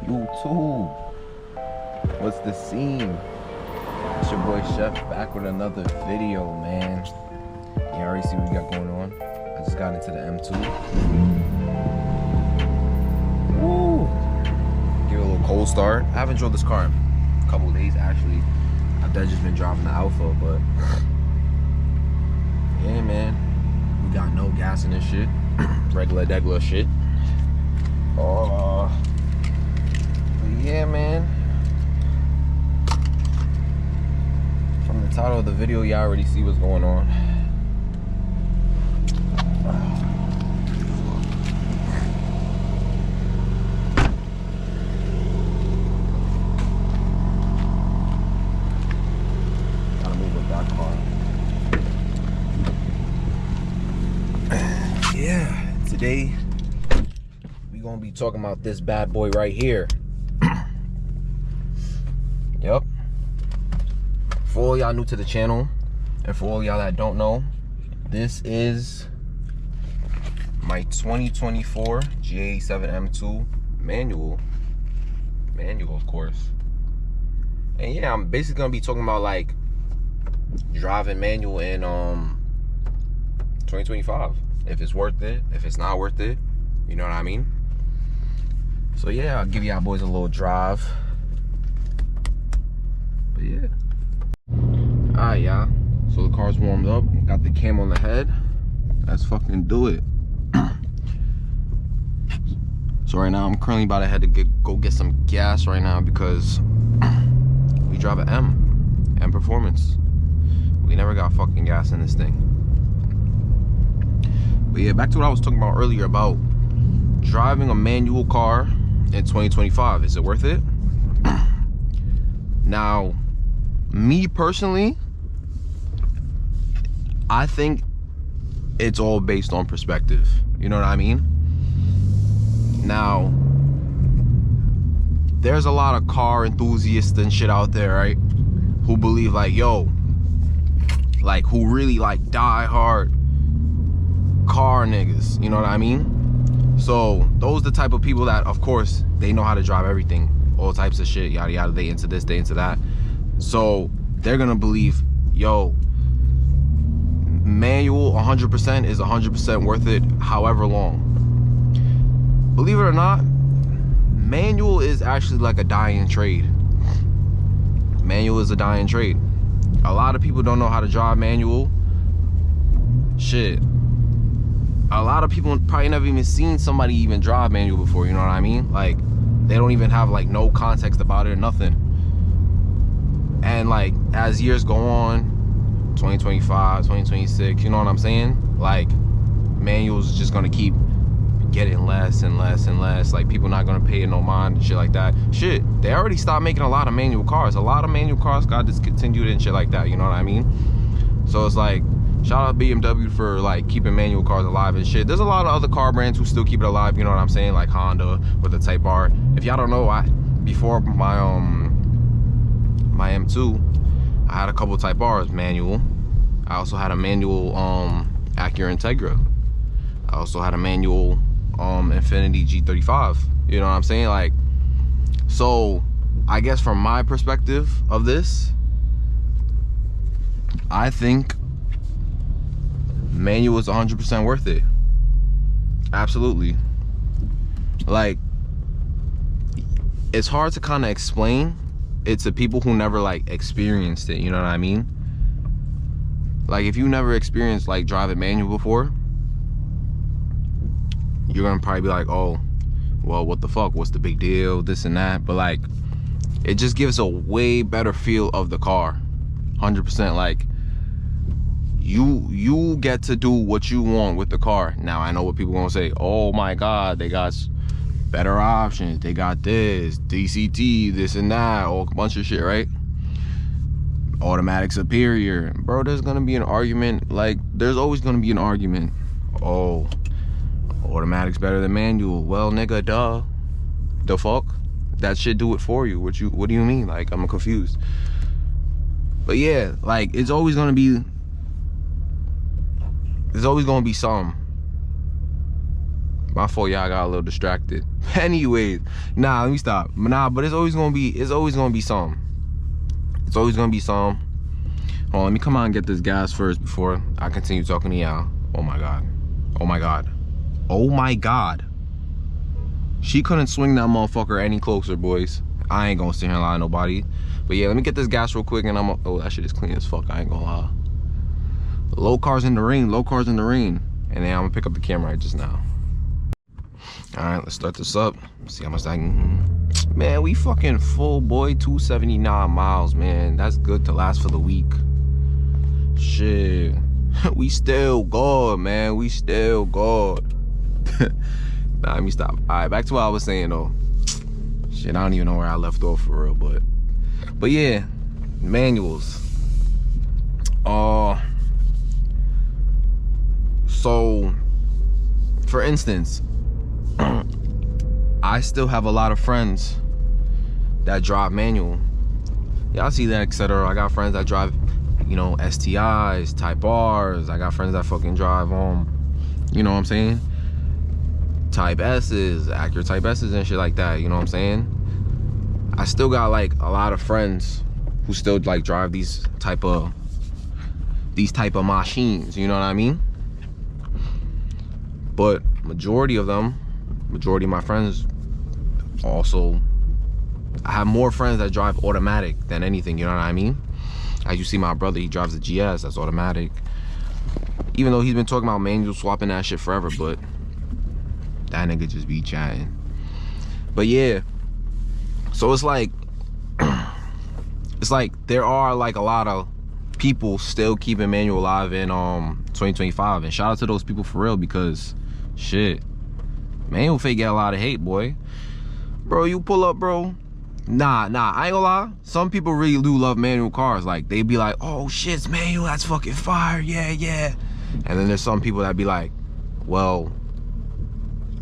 YouTube, what's the scene? It's your boy Chef back with another video, man. You already see what we got going on. I just got into the M2. Woo! Give it a little cold start. I haven't drove this car in a couple of days actually. I've just been driving the Alpha, but yeah, man. We got no gas in this shit. Regular degular shit. But yeah, man. From the title of the video, y'all already see what's going on. Gotta move with that car. Yeah, today we gonna be talking about this bad boy right here. Yep. For all y'all new to the channel, and for all y'all that don't know, this is my 2024 G87 M2 manual, of course. And yeah, I'm basically gonna be talking about like driving manual in 2025. If it's worth it, if it's not worth it, you know what I mean? So yeah, I'll give y'all boys a little drive. But yeah. Alright, y'all. So the car's warmed up. Got the cam on the head. Let's fucking do it. So right now, I'm currently about to head to go get some gas right now because we drive an M Performance. We never got fucking gas in this thing. But yeah, back to what I was talking about earlier about driving a manual car in 2025. Is it worth it? Now, me personally, I think it's all based on perspective. You know what I mean? Now, there's a lot of car enthusiasts and shit out there, right? Who believe like, yo, like who really like die hard car niggas, you know what I mean? So those the type of people that, of course, they know how to drive everything, all types of shit, yada yada, they into this, they into that. So they're gonna believe, yo, manual 100% is 100% worth it, however long. Believe it or not, manual is actually like a dying trade. Manual is a dying trade. A lot of people don't know how to drive manual. Shit. A lot of people probably never even seen somebody even drive manual before, you know what I mean? Like, they don't even have like no context about it or nothing. And like, as years go on, 2025, 2026, you know what I'm saying? Like, manuals is just gonna keep getting less and less and less. Like, people not gonna pay no mind and shit like that. Shit, they already stopped making a lot of manual cars. A lot of manual cars got discontinued and shit like that, you know what I mean? So it's like, shout out BMW for like keeping manual cars alive and shit. There's a lot of other car brands who still keep it alive, you know what I'm saying? Like Honda with the Type R. If y'all don't know, before my my M2, I had a couple Type R's manual. I also had a manual Acura Integra. I also had a manual Infiniti G35. You know what I'm saying? Like, so I guess from my perspective of this, I think manual is 100% worth it. Absolutely. Like, it's hard to kind of explain it to people who never like experienced it, you know what I mean? Like, if you never experienced like driving manual before, you're gonna probably be like, oh, well, what the fuck, what's the big deal, this and that. But like, it just gives a way better feel of the car. 100%. Like, you get to do what you want with the car. Now, I know what people gonna say, oh my god, they got better options, they got this, DCT, this and that, all a bunch of shit, right? Automatic superior. Bro, there's gonna be an argument. Like, there's always gonna be an argument. Oh, automatic's better than manual. Well, nigga, duh. The fuck? That shit do it for you. What do you mean? Like, I'm confused. But yeah, like, it's always gonna be, there's always gonna be some. My fault, y'all got a little distracted. Anyways, nah, let me stop. Nah, but it's always gonna be some. It's always gonna be some. Hold on, let me come out and get this gas first before I continue talking to y'all. Oh my God. Oh my God. Oh my God. She couldn't swing that motherfucker any closer, boys. I ain't gonna sit here and lie to nobody. But yeah, let me get this gas real quick and oh, that shit is clean as fuck, I ain't gonna lie. Low cars in the rain, low cars in the rain. And then I'm gonna pick up the camera right just now. All right, let's start this up. See how much I can. Man, we fucking full, boy. 279 miles, man. That's good to last for the week. Shit. We still good, man. We still good. Nah, let me stop. All right, back to what I was saying, though. Shit, I don't even know where I left off for real, but yeah, manuals. So, for instance, I still have a lot of friends that drive manual. Y'all see that, etc. I got friends that drive, you know, STIs, Type Rs. I got friends that fucking drive you know what I'm saying, Type S's, Acura Type S's and shit like that, you know what I'm saying? I still got like a lot of friends who still like drive these type of machines, you know what I mean? But majority of my friends also, I have more friends that drive automatic than anything, you know what I mean? As you see, my brother, he drives a GS, that's automatic. Even though he's been talking about manual swapping that shit forever, but that nigga just be chatting. But yeah, so it's like there are like a lot of people still keeping manual alive in 2025, and shout out to those people for real, because shit, manual fake get a lot of hate, boy. Bro, you pull up, bro. Nah, I ain't gonna lie. Some people really do love manual cars. Like, they be like, oh shit, it's manual, that's fucking fire, yeah. And then there's some people that be like, well,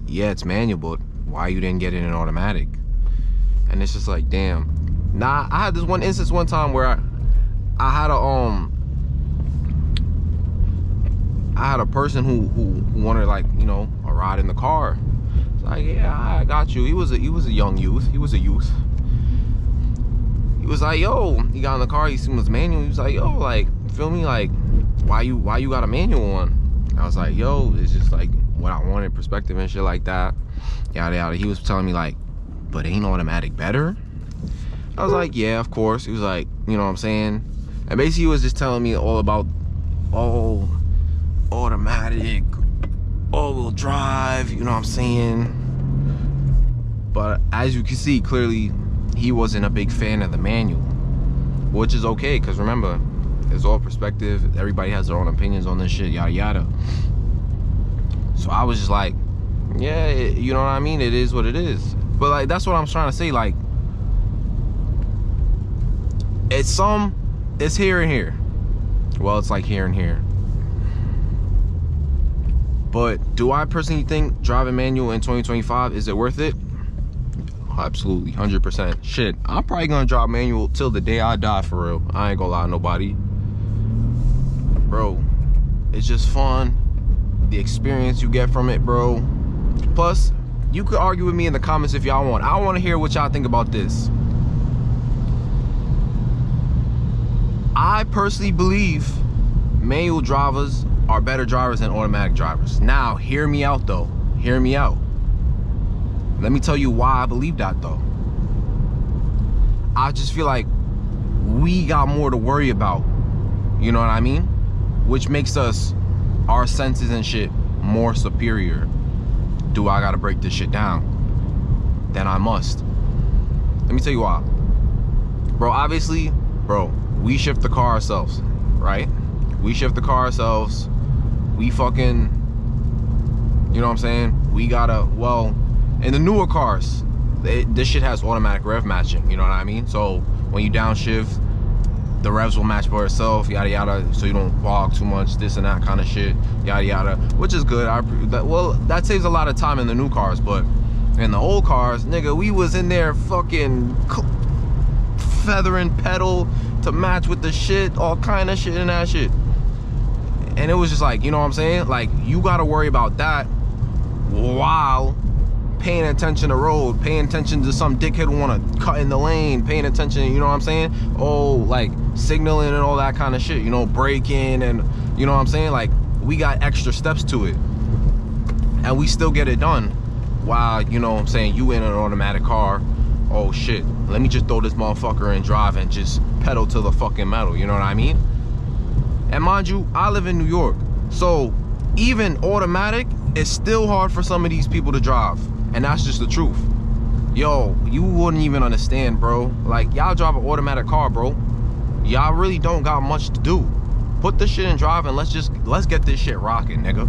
yeah, it's manual, but why you didn't get it in automatic? And it's just like, damn. Nah, I had this one instance one time where I had a person who wanted, like, you know, a ride in the car. It's like, yeah, I got you. He was a young youth. He was a youth. He was like, yo, he got in the car, he seen it was manual. He was like, yo, like, feel me, like, why you got a manual one? I was like, yo, it's just like what I wanted, perspective and shit like that, yada yada. He was telling me like, but ain't automatic better? I was like, yeah, of course. He was like, you know what I'm saying? And basically he was just telling me all about, oh, automatic, all-wheel drive, you know what I'm saying? But as you can see, clearly he wasn't a big fan of the manual, which is okay, because remember, it's all perspective. Everybody has their own opinions on this shit, yada yada. So I was just like, yeah, you know what I mean? It is what it is. But like, that's what I'm trying to say. Like, it's here and here. Well, it's like here and here. But do I personally think driving manual in 2025, is it worth it? Absolutely, 100%. Shit, I'm probably gonna drive manual till the day I die, for real. I ain't gonna lie to nobody. Bro, it's just fun. The experience you get from it, bro. Plus, you could argue with me in the comments if y'all want. I want to hear what y'all think about this. I personally believe manual drivers are better drivers than automatic drivers. Now, hear me out though. Hear me out. Let me tell you why I believe that though. I just feel like we got more to worry about. You know what I mean? Which makes us, our senses and shit, more superior. Do I gotta break this shit down? Then I must. Let me tell you why. Bro, obviously, bro, we shift the car ourselves, right? We shift the car ourselves. We fucking, you know what I'm saying? We gotta, well, in the newer cars, this shit has automatic rev matching, you know what I mean? So when you downshift, the revs will match by itself, yada yada, so you don't fog too much, this and that kind of shit, yada yada, which is good. Well, that saves a lot of time in the new cars, but in the old cars, nigga, we was in there fucking feathering pedal to match with the shit, all kind of shit and that shit. And it was just like, you know what I'm saying? Like, you gotta worry about that while paying attention to the road, paying attention to some dickhead who want to cut in the lane, paying attention, you know what I'm saying? Oh, like signaling and all that kind of shit, you know, braking and, you know what I'm saying? Like, we got extra steps to it. And we still get it done while, you know what I'm saying, you in an automatic car. Oh shit, let me just throw this motherfucker in drive and just pedal to the fucking metal, you know what I mean? And mind you, I live in New York, so even automatic is still hard for some of these people to drive. And that's just the truth. Yo, you wouldn't even understand, bro. Like, y'all drive an automatic car, bro. Y'all really don't got much to do. Put this shit in drive and let's get this shit rocking, nigga.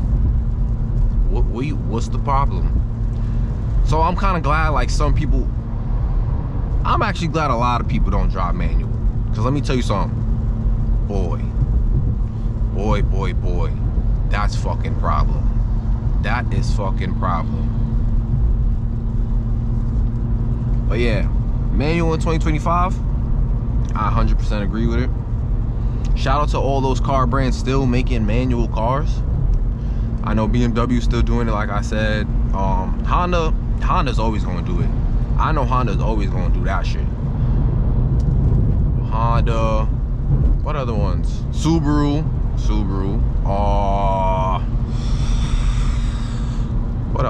What's the problem? So I'm kind of glad, like, some people, I'm actually glad a lot of people don't drive manual. Because let me tell you something. Boy, that's fucking problem. That is fucking problem. But yeah, manual in 2025, I 100% agree with it. Shout out to all those car brands still making manual cars. I know BMW still doing it, like I said. Honda's always gonna do it. I know Honda's always gonna do that shit. Honda, what other ones? Subaru. What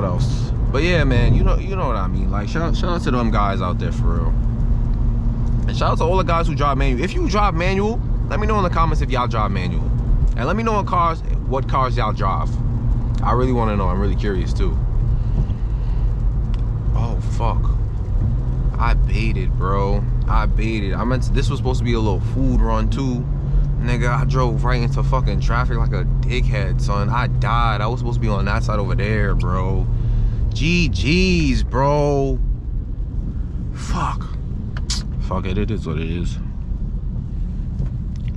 else? But yeah, man, you know what I mean. Like, shout out to them guys out there for real. And shout out to all the guys who drive manual. If you drive manual, let me know in the comments if y'all drive manual. And let me know what cars y'all drive. I really want to know. I'm really curious too. Oh fuck, I baited, bro. This was supposed to be a little food run too. Nigga, I drove right into fucking traffic like a dickhead, son. I died. I was supposed to be on that side over there, bro. GG's, bro. Fuck it, it is what it is.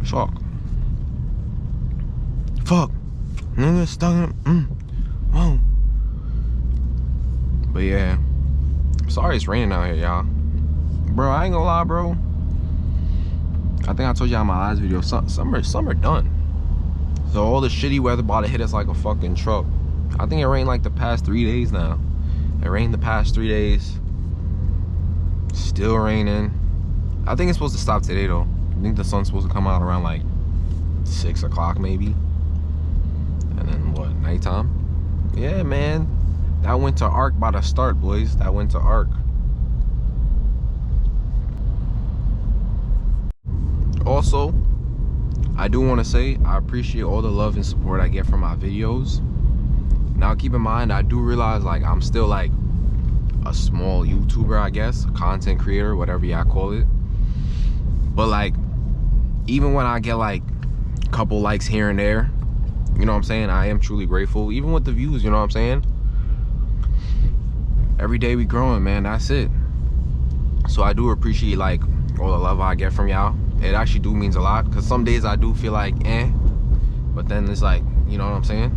Fuck, nigga, stuck in. Whoa. But yeah, sorry it's raining out here, y'all. Bro, I ain't gonna lie, bro. I think I told y'all in my last video, summer done. So all the shitty weather about to hit us like a fucking truck. I think it rained like the past 3 days now. It rained the past 3 days. Still raining. I think it's supposed to stop today though. I think the sun's supposed to come out around like 6 o'clock maybe. And then what, nighttime? Yeah, man. That winter arc about to start, boys. That winter arc. Also, I do want to say I appreciate all the love and support I get from my videos. Now keep in mind, I do realize like I'm still like a small YouTuber, I guess, a content creator, whatever y'all call it. But like, even when I get like a couple likes here and there, you know what I'm saying, I am truly grateful. Even with the views, you know what I'm saying. Every day we growing, man. That's it. So I do appreciate like all the love I get from y'all. It actually do means a lot, because some days I do feel like but then it's like, you know what I'm saying.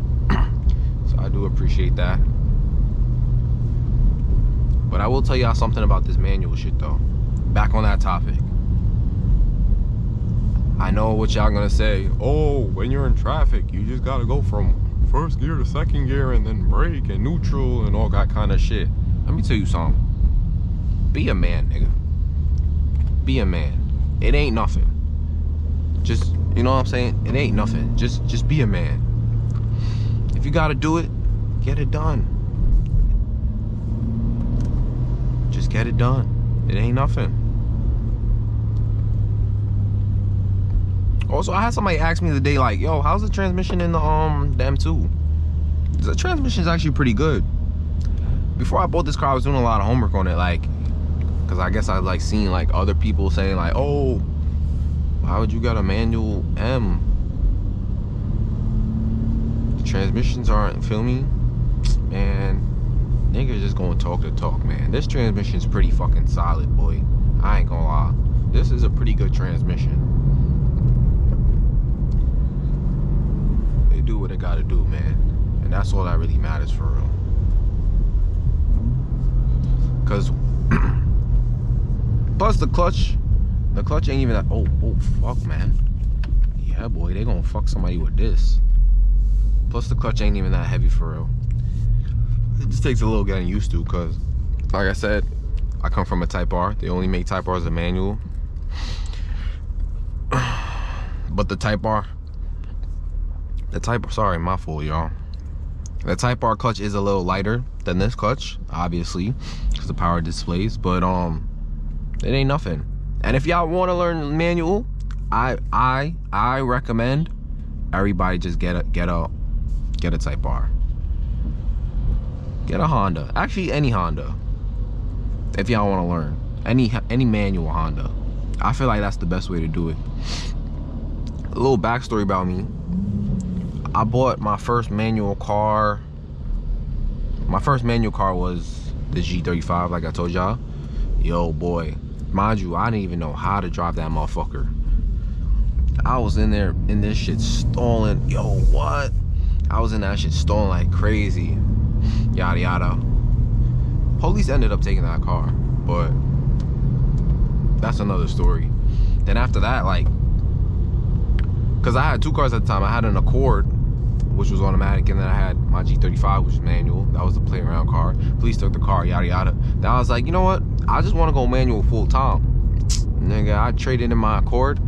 So I do appreciate that. But I will tell y'all something about this manual shit though. Back on that topic, I know what y'all gonna say. Oh, when you're in traffic, you just gotta go from first gear to second gear and then brake and neutral and all that kind of shit. Let me tell you something. Be a man, nigga. Be a man. It ain't nothing. Just, you know what I'm saying? It ain't nothing. Just be a man. If you gotta do it, get it done. Just get it done. It ain't nothing. Also, I had somebody ask me the other day, like, yo, how's the transmission in the M2? The transmission's actually pretty good. Before I bought this car, I was doing a lot of homework on it, like, because I guess I like seen like other people saying like, oh, why would you got a manual M? The transmissions aren't, feel me? Man, niggas just gonna talk the talk, man. This transmission's pretty fucking solid, boy. I ain't gonna lie. This is a pretty good transmission. They do what they gotta do, man. And that's all that really matters for real. Cause plus the clutch ain't even that. Oh fuck, man. Yeah, boy, they gonna fuck somebody with this. Plus the clutch ain't even that heavy for real. It just takes a little getting used to, because like I said, I come from a Type R. They only make Type R's a manual. But the Type R, sorry, my fault, y'all. The Type R clutch is a little lighter than this clutch, obviously, because the power displays, but it ain't nothing. And if y'all want to learn manual, I recommend everybody just get a Type R. Get a Honda. Actually, any Honda. If y'all want to learn any manual Honda, I feel like that's the best way to do it. A little backstory about me. I bought my first manual car. My first manual car was the G35, like I told y'all. Yo, boy, mind you, I didn't even know how to drive that motherfucker. I was in there in this shit stalling. Yo, what? I was in that shit stalling like crazy. Yada yada. Police ended up taking that car, but that's another story. Then after that, like, because I had two cars at the time. I had an Accord, which was automatic, and then I had my G35, which was manual. That was the play around car. Police took the car, yada yada. Then I was like, you know what? I just want to go manual full time. Nigga, I traded in my Accord,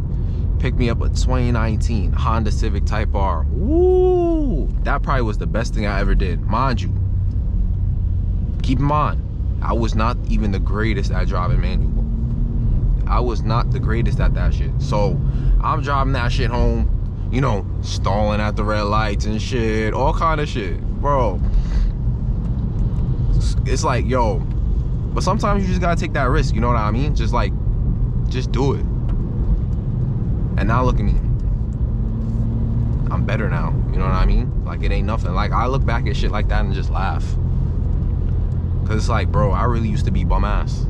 picked me up a 2019 Honda Civic Type R. Woo! That probably was the best thing I ever did. Mind you, keep in mind, I was not even the greatest at driving manual. I was not the greatest at that shit. So I'm driving that shit home, you know, stalling at the red lights and shit, all kind of shit, bro. It's like, yo, but sometimes you just gotta take that risk, you know what I mean? Just do it. And now look at me. I'm better now, you know what I mean? Like, it ain't nothing. Like, I look back at shit like that and just laugh. Cause it's like, bro, I really used to be bum ass.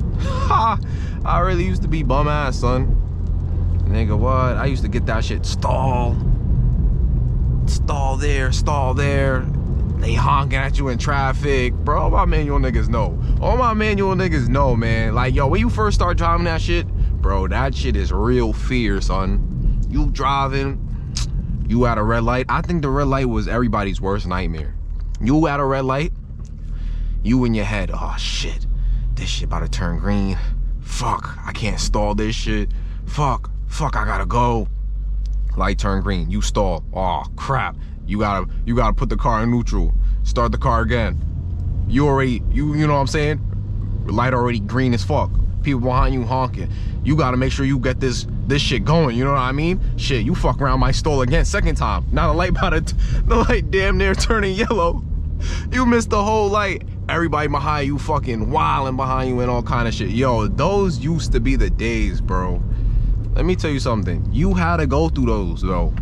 I really used to be bum ass, son. Nigga, what? I used to get that shit stall there, stall there. They honking at you in traffic. Bro, all my manual niggas know. All my manual niggas know, man. Like, yo, when you first start driving that shit, bro, that shit is real fear, son. You driving, you at a red light. I think the red light was everybody's worst nightmare. You at a red light, you in your head, oh shit, this shit about to turn green. Fuck, I can't stall this shit. Fuck, I gotta go. Light turn green, you stall. Oh crap, you gotta put the car in neutral. Start the car again. You know what I'm saying? Light already green as fuck. People behind you honking. You gotta make sure you get this shit going, you know what I mean? Shit, you fuck around, might stall again second time. Now the light damn near turning yellow. You missed the whole light. Everybody behind you fucking wilding behind you and all kind of shit. Yo, those used to be the days, bro. Let me tell you something. You had to go through those, though.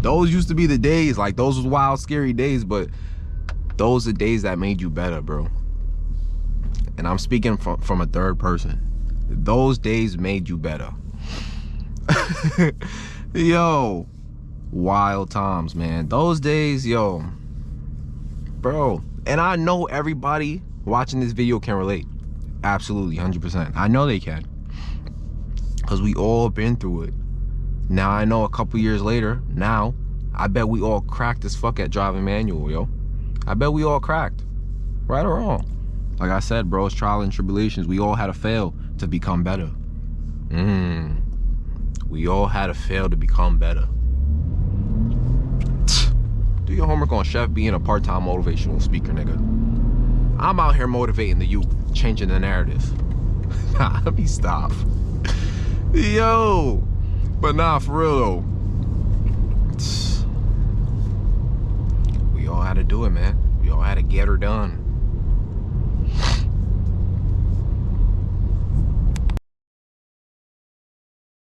Those used to be the days. Like, those was wild, scary days, but those are days that made you better, bro. And I'm speaking from a third person. Those days made you better. Yo, wild times, man. Those days, yo, bro. And I know everybody watching this video can relate. Absolutely, 100%. I know they can. Because we all been through it. Now I know a couple years later, now, I bet we all cracked as fuck at driving manual, yo. I bet we all cracked. Right or wrong. Like I said, bro, it's trial and tribulations. We all had to fail to become better. We all had to fail to become better. Do your homework on Chef being a part-time motivational speaker, nigga. I'm out here motivating the youth, changing the narrative. Nah, let me stop. Yo, but nah, for real though. We all had to do it, man. We all had to get her done.